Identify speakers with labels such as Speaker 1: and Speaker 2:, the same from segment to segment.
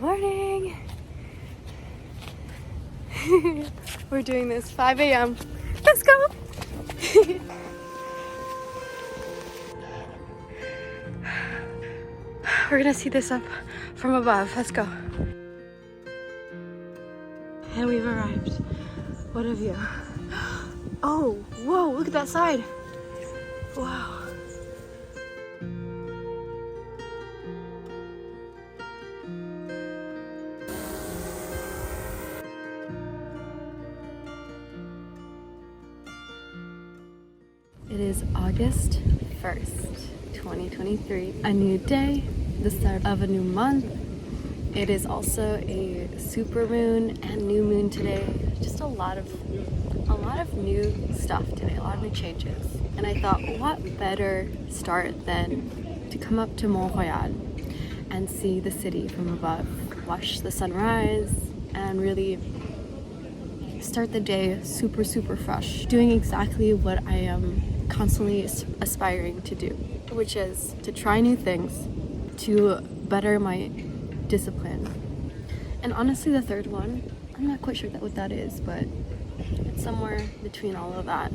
Speaker 1: morning. We're doing this 5 a.m. Let's go. We're gonna see this up from above. Let's go. And we've arrived. What a view. Oh, whoa, look at that side. Wow. It is August 1st, 2023. A new day, the start of a new month. It is also a super moon and new moon today. Just a lot of new stuff today, a lot of new changes. And I thought, what better start than to come up to Mont Royal and see the city from above, watch the sunrise, and really start the day super, super fresh, doing exactly what I am constantly aspiring to do, which is to try new things, to better my discipline. And honestly, the third one, I'm not quite sure what that is, but it's somewhere between all of that.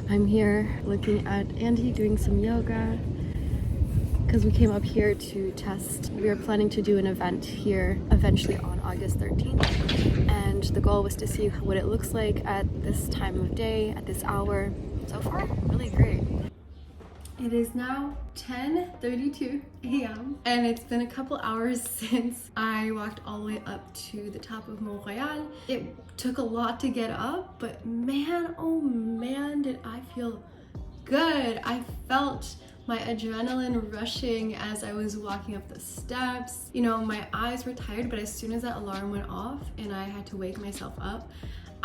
Speaker 1: I'm here looking at Andy doing some yoga because we came up here to test. We are planning to do an event here eventually on August 13th, and the goal was to see what it looks like at this time of day, at this hour. So far, really great. It is now 10:32 a.m. and it's been a couple hours since I walked all the way up to the top of Mont Royal. It took a lot to get up, but man, oh man, did I feel good. I felt my adrenaline rushing as I was walking up the steps. You know, my eyes were tired, but as soon as that alarm went off and I had to wake myself up,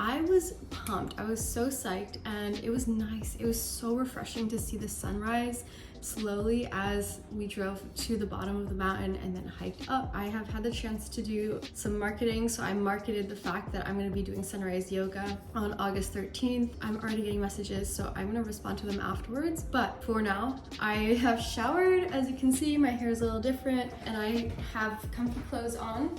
Speaker 1: I was pumped. I was so psyched, and it was nice. It was so refreshing to see the sunrise slowly as we drove to the bottom of the mountain and then hiked up. I have had the chance to do some marketing, so I marketed the fact that I'm going to be doing sunrise yoga on August 13th. I'm already getting messages, so I'm going to respond to them afterwards. But for now, I have showered. As you can see, my hair is a little different, and I have comfy clothes on.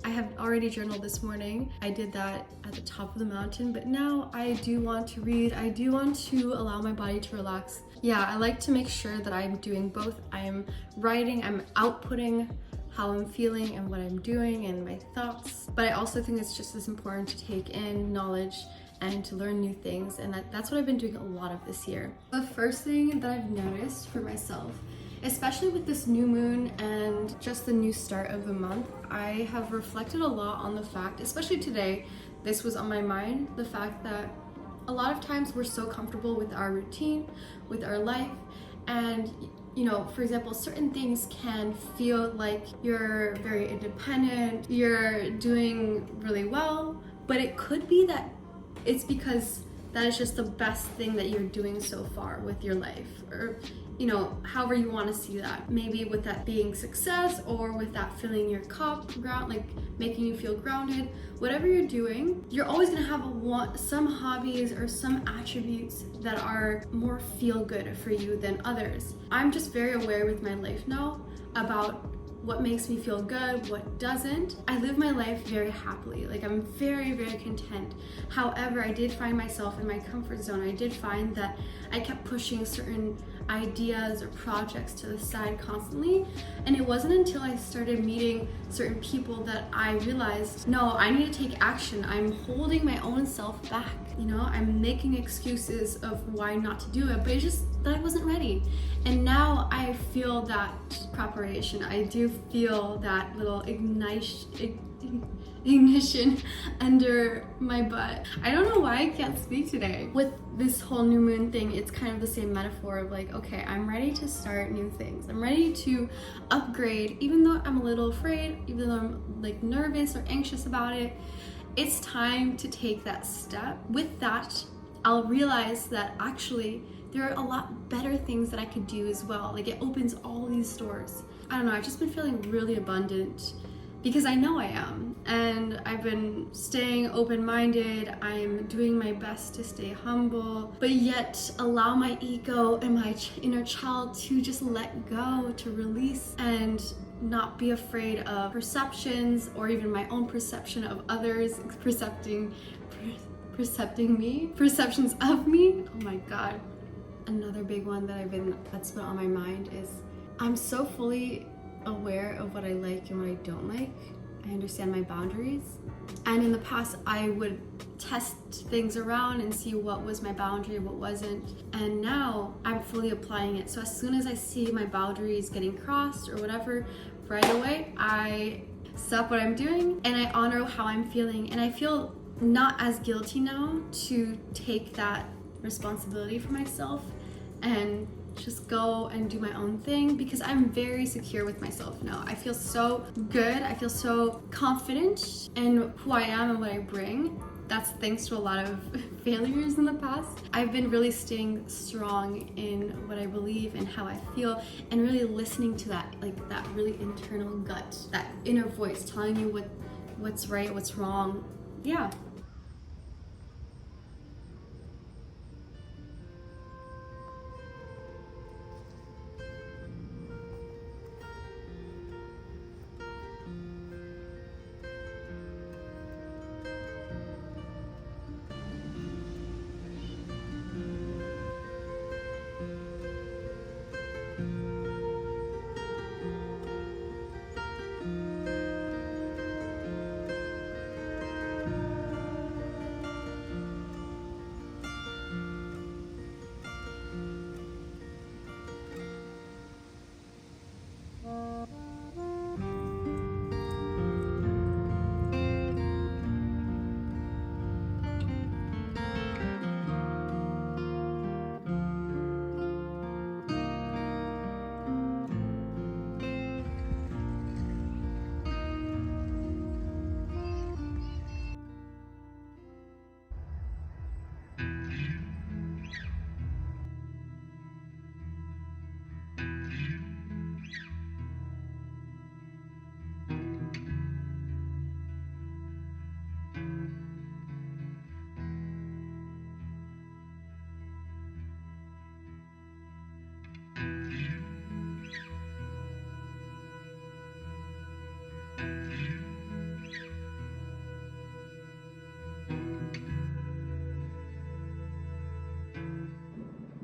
Speaker 1: I have already journaled this morning. I did that at the top of the mountain, but now I do want to read. I do want to allow my body to relax. Yeah, I like to make sure that I'm doing both. I am writing, I'm outputting how I'm feeling and what I'm doing and my thoughts, but I also think it's just as important to take in knowledge and to learn new things, and that's what I've been doing a lot of this year. The first thing that I've noticed for myself, especially with this new moon and just the new start of the month, I have reflected a lot on the fact, especially today, this was on my mind, the fact that a lot of times we're so comfortable with our routine, with our life, and you know, for example, certain things can feel like you're very independent, you're doing really well, but it could be that it's because that is just the best thing that you're doing so far with your life, or you know, however you want to see that. Maybe with that being success, or with that filling your cup, like making you feel grounded. Whatever you're doing, you're always gonna have some hobbies or some attributes that are more feel good for you than others. I'm just very aware with my life now about what makes me feel good, what doesn't. I live my life very happily. Like, I'm very, very content. However, I did find myself in my comfort zone. I did find that I kept pushing certain ideas or projects to the side constantly. And it wasn't until I started meeting certain people that I realized, no, I need to take action. I'm holding my own self back. You know, I'm making excuses of why not to do it, but it's just that I wasn't ready. And now I feel that preparation. I do feel that little ignition under my butt. I don't know why I can't speak today. With this whole new moon thing, it's kind of the same metaphor of like, okay, I'm ready to start new things. I'm ready to upgrade, even though I'm a little afraid, even though I'm like nervous or anxious about it. It's time to take that step. With that, I'll realize that actually there are a lot better things that I could do as well. Like, it opens all these doors. I don't know, I've just been feeling really abundant because I know I am, and I've been staying open-minded. I'm doing my best to stay humble, but yet allow my ego and my inner child to just let go, to release, and not be afraid of perceptions or even my own perception of others, perceptions of me. Oh my God. Another big one that's been on my mind is I'm so fully aware of what I like and what I don't like. I understand my boundaries. And in the past, I would test things around and see what was my boundary, what wasn't. And now I'm fully applying it. So as soon as I see my boundaries getting crossed or whatever, right away, I stop what I'm doing and I honor how I'm feeling. And I feel not as guilty now to take that responsibility for myself and just go and do my own thing, because I'm very secure with myself now. I feel so good. I feel so confident in who I am and what I bring. That's thanks to a lot of failures in the past. I've been really staying strong in what I believe and how I feel, and really listening to that, like that really internal gut, that inner voice telling you what's right, what's wrong. Yeah.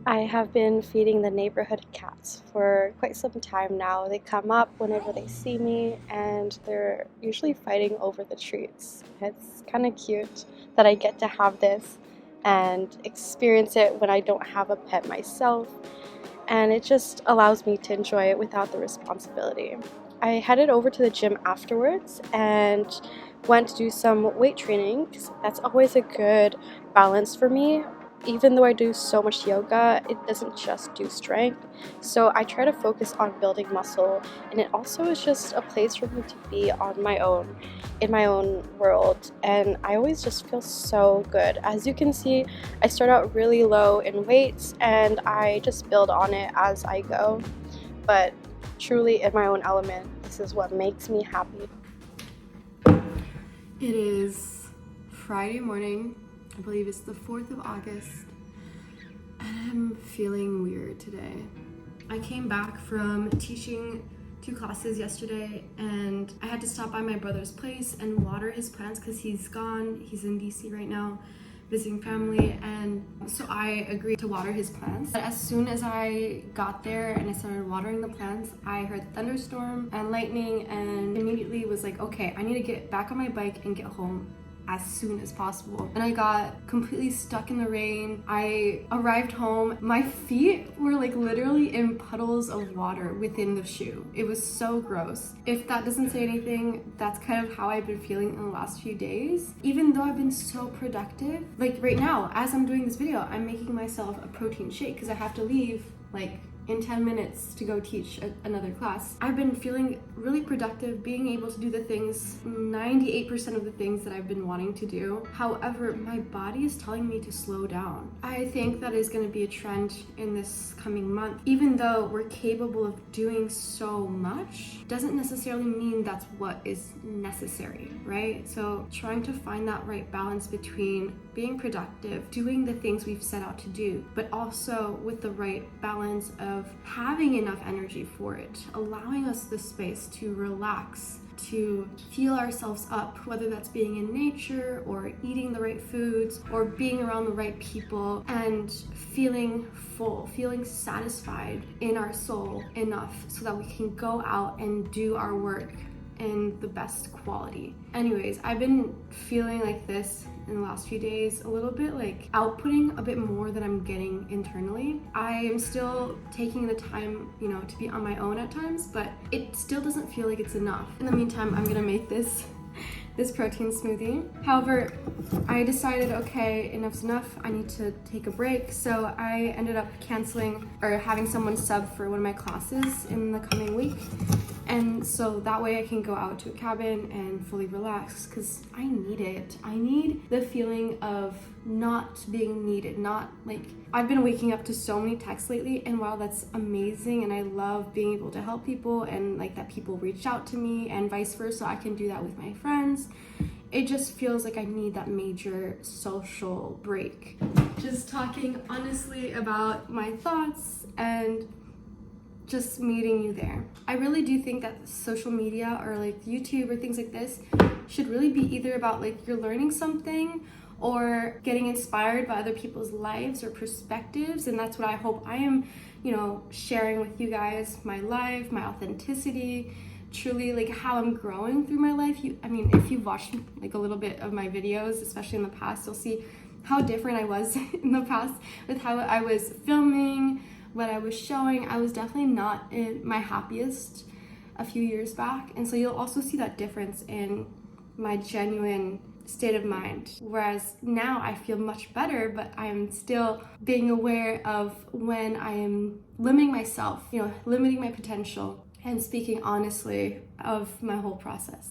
Speaker 1: I have been feeding the neighborhood cats for quite some time now. They come up whenever they see me and they're usually fighting over the treats. It's kind of cute that I get to have this and experience it when I don't have a pet myself, and it just allows me to enjoy it without the responsibility. I headed over to the gym afterwards and went to do some weight training, because that's always a good balance for me. Even though I do so much yoga, it doesn't just do strength. So I try to focus on building muscle, and it also is just a place for me to be on my own, in my own world, and I always just feel so good. As you can see, I start out really low in weights and I just build on it as I go. But truly in my own element, this is what makes me happy. It is Friday morning. I believe it's the 4th of August, and I'm feeling weird today. I came back from teaching 2 classes yesterday, and I had to stop by my brother's place and water his plants because he's gone. He's in DC right now visiting family, and so I agreed to water his plants. But as soon as I got there and I started watering the plants, I heard thunderstorm and lightning, and immediately was like, okay, I need to get back on my bike and get home as soon as possible. And I got completely stuck in the rain. I arrived home, my feet were like literally in puddles of water within the shoe. It was so gross. If that doesn't say anything, that's kind of how I've been feeling in the last few days. Even though I've been so productive, like right now, as I'm doing this video, I'm making myself a protein shake because I have to leave like in 10 minutes to go teach another class. I've been feeling really productive, being able to do the things, 98% of the things that I've been wanting to do. However, my body is telling me to slow down. I think that is going to be a trend in this coming month. Even though we're capable of doing so much, doesn't necessarily mean that's what is necessary, right? So trying to find that right balance between being productive, doing the things we've set out to do, but also with the right balance of of having enough energy for it, allowing us the space to relax, to feel ourselves up, whether that's being in nature or eating the right foods or being around the right people, and feeling full, feeling satisfied in our soul enough so that we can go out and do our work in the best quality. Anyways, I've been feeling like this in the last few days, a little bit like outputting a bit more than I'm getting internally. I am still taking the time, to be on my own at times, but it still doesn't feel like it's enough. In the meantime, I'm gonna make this protein smoothie. However, I decided, okay, enough's enough. I need to take a break. So I ended up canceling or having someone sub for one of my classes in the coming week. And so that way I can go out to a cabin and fully relax, because I need it. I need the feeling of not being needed, not like, I've been waking up to so many texts lately, and while that's amazing and I love being able to help people and like that people reach out to me and vice versa, I can do that with my friends. It just feels like I need that major social break. Just talking honestly about my thoughts and just meeting you there. I really do think that social media or like YouTube or things like this should really be either about like you're learning something or getting inspired by other people's lives or perspectives, and that's what I hope I am, sharing with you guys, my life, my authenticity, truly like how I'm growing through my life. If you've watched like a little bit of my videos, especially in the past, you'll see how different I was in the past with how I was filming, what I was showing. I was definitely not in my happiest a few years back, and so you'll also see that difference in my genuine state of mind. Whereas now I feel much better, but I'm still being aware of when I am limiting myself, limiting my potential, and speaking honestly of my whole process.